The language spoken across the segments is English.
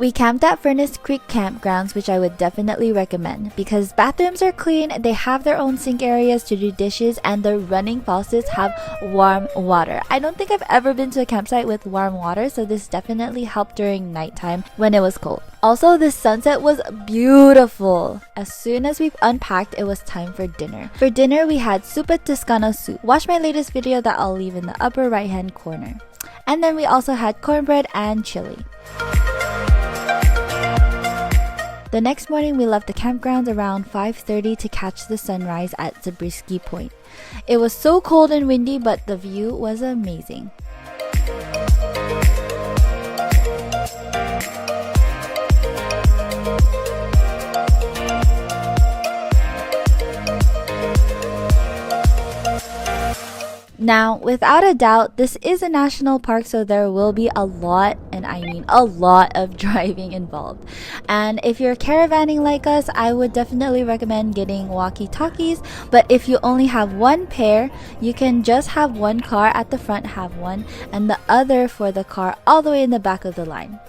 We camped at Furnace Creek campgrounds, which I would definitely recommend because bathrooms are clean, they have their own sink areas to do dishes, and the running faucets have warm water. I don't think I've ever been to a campsite with warm water, so this definitely helped during nighttime when it was cold. Also, the sunset was beautiful. As soon as we unpacked, it was time for dinner. For dinner, we had Sopa Toscano soup. Watch my latest video that I'll leave in the upper right hand corner. And then we also had cornbread and chili. The next morning, we left the campgrounds around 5:30 to catch the sunrise at Zabriskie Point. It was so cold and windy, but the view was amazing. Now, without a doubt, this is a national park, so there will be a lot, and I mean a lot of driving involved. And if you're caravanning like us, I would definitely recommend getting walkie-talkies, but if you only have one pair, you can just have one car at the front, have one, and the other for the car all the way in the back of the line.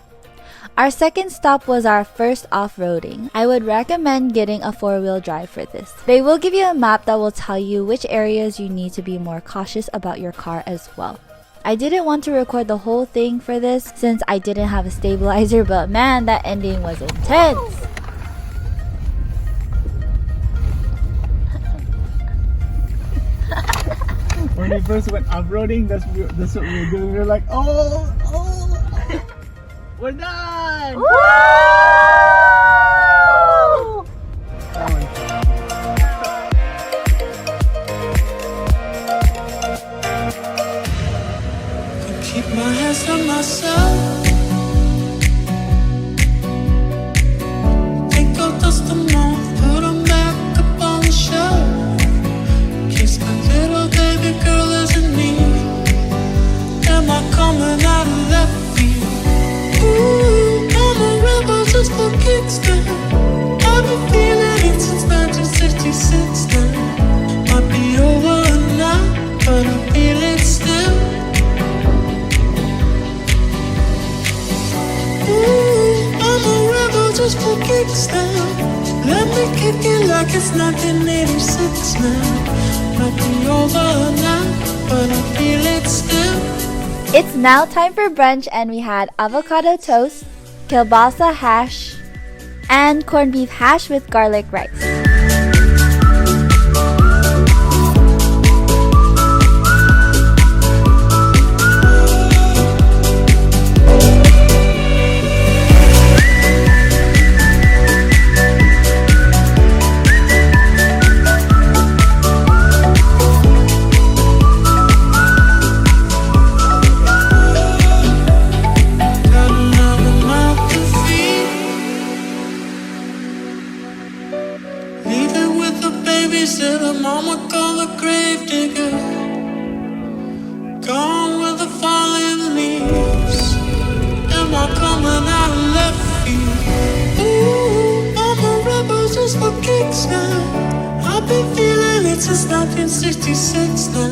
Our second stop was our first off-roading. I would recommend getting a 4-wheel drive for this. They will give you a map that will tell you which areas you need to be more cautious about your car as well. I didn't want to record the whole thing for this since I didn't have a stabilizer, but man, that ending was intense! When we first went off-roading, that's what we were doing. We were like, oh! We're done! Woo! Keep my hands on myself. Think I'll dust them off, put them back up on the shelf. Kiss my little baby girl is in need. Am I coming out of left field? Ooh, I'm a rebel just for kicks now. I've been feeling it since 1966 now. Might be over now, but I feel it still. Ooh, I'm a rebel just for kicks now. Let me kick it like it's 1986 now. Might be over now, but I feel it still. It's now time for brunch, and we had avocado toast, kielbasa hash, and corned beef hash with garlic rice. Said her mama called the grave digger. Gone with the falling leaves. Am I coming out of left field? Ooh, I'm a rebel just for kicks now. I've been feeling it since 1966 now.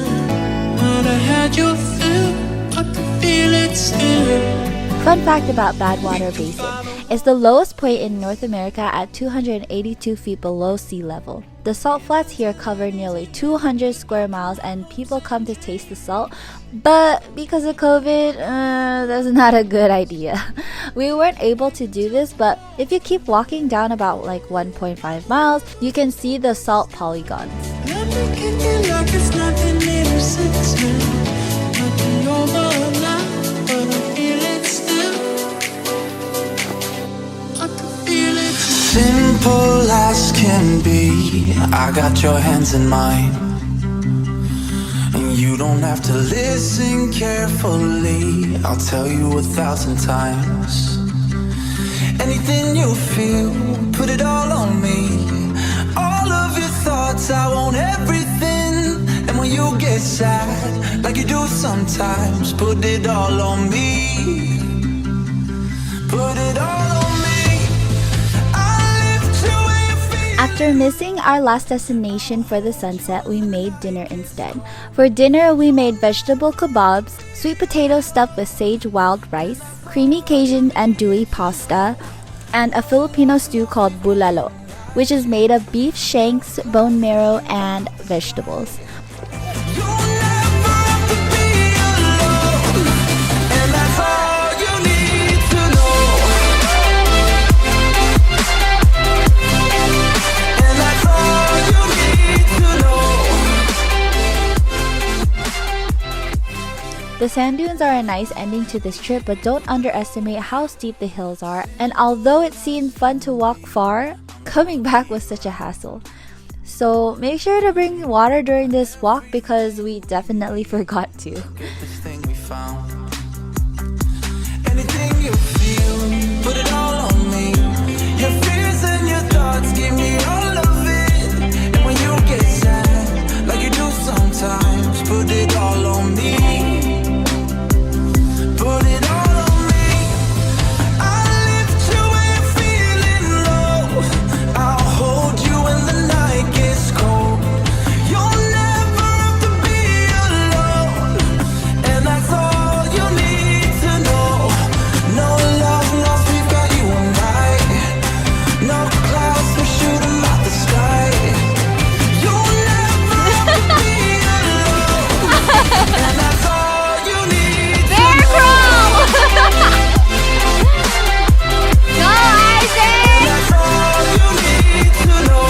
Might have had your fill, I can feel it still. Fun fact about Badwater Basin. It's the lowest point in North America at 282 feet below sea level. The salt flats here cover nearly 200 square miles and people come to taste the salt, but because of COVID, that's not a good idea. We weren't able to do this, but if you keep walking down about like 1.5 miles, you can see the salt polygons. Let me kick it like it's 1986 now. Nothing over now, but I feel it still. I can feel it. Simple as can be, I got your hands in mine. And you don't have to listen carefully, I'll tell you 1,000 times. Anything you feel, put it all on me. All of your thoughts, I want everything. And when you get sad, like you do sometimes, put it all on me. Put it all on me. After missing our last destination for the sunset, we made dinner instead. For dinner, we made vegetable kebabs, sweet potato stuffed with sage wild rice, creamy Cajun andouille pasta, and a Filipino stew called bulalo, which is made of beef shanks, bone marrow, and vegetables. The sand dunes are a nice ending to this trip, but don't underestimate how steep the hills are, and although it seemed fun to walk far, coming back was such a hassle. So make sure to bring water during this walk because we definitely forgot to. This thing we found. Anything you feel, put it all on me. Your fears and your thoughts, give me all of it. And when you get sad, like you do sometimes, put it all on me. Put it all on me. I'll lift you when you're feeling low. I'll hold you when the night gets cold. You'll never have to be alone, and that's all you need to know. No love lost, we've got you and I. No clouds, we shoot 'em out the sky. You'll never have to be alone, and that's all you need to know. Go, Isaac! That's all you need to know.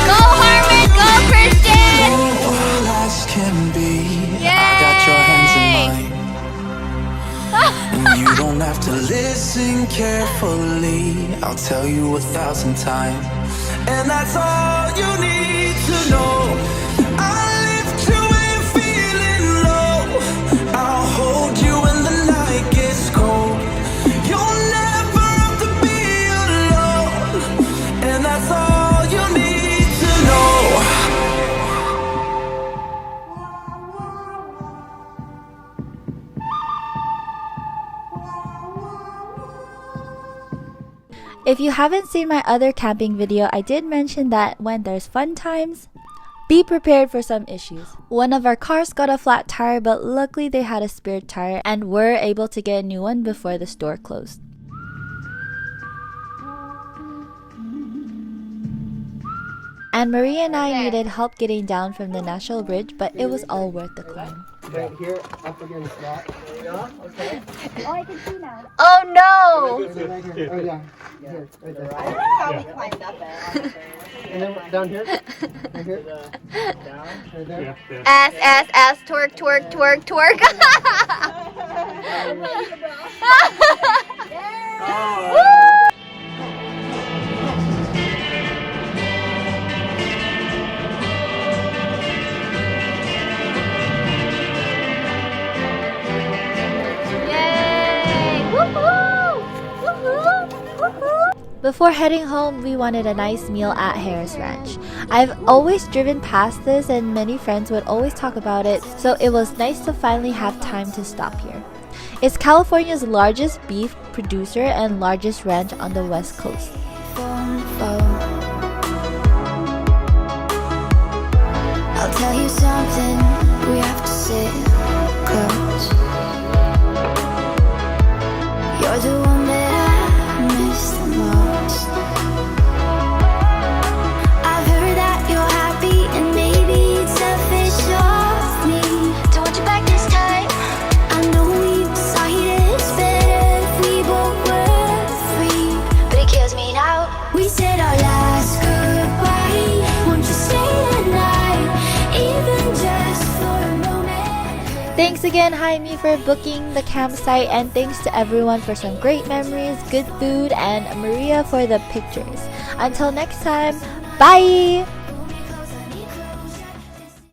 Go, Harmon! Go, Christian! All as can be. I got your hands in mine. And you don't have to listen carefully. I'll tell you 1,000 times. And that's all you need to know. I'll lift you when you're feeling low. I'll hold you when the night gets cold. You'll never have to be alone. And that's all you need to know. If you haven't seen my other camping video, I did mention that when there's fun times, be prepared for some issues. One of our cars got a flat tire, but luckily they had a spare tire and were able to get a new one before the store closed. And Maria and I needed help getting down from the National Bridge, but it was all worth the climb. Right here, up against that. Yeah, okay. Oh no! Right here. Oh yeah. Here, right there. I don't know how we climbed up it. And then down here. Right here. Down. Right there. S, twerk, twerk, twerk, twerk. Before heading home, we wanted a nice meal at Harris Ranch. I've always driven past this and many friends would always talk about it, so it was nice to finally have time to stop here. It's California's largest beef producer and largest ranch on the West Coast. I'll tell you something, we have to sit close. You're the one that I miss the most. I've heard that you're happy and maybe it's selfish of me to want you back this time. I know we decided it's better if we both were free, but it kills me now. We said our last goodbye, won't you stay the night, even just for a moment. Thanks again, Jaime, for booking the campsite, and thanks to everyone for some great memories, good food, and Maria for the pictures. Until next time, bye!